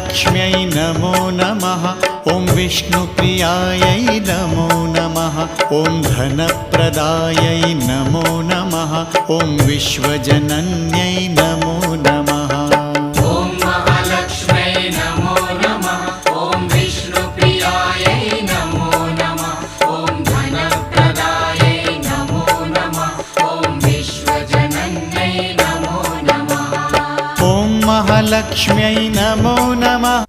महालक्ष्म्यै नमो नमः। ॐ विष्णुप्रियायै नमो नमः। ॐ धनप्रदायै नमो नमः। ॐ विश्वजनन्यै नमो नमः। ॐ महालक्ष्म्यै नमो नमः। ॐ विष्णुप्रियायै नमो नमः। ॐ धनप्रदायै नमो नमः। ॐ विश्वजनन्यै नमो नमः। ॐ महालक्ष्म्यै नमो नमः।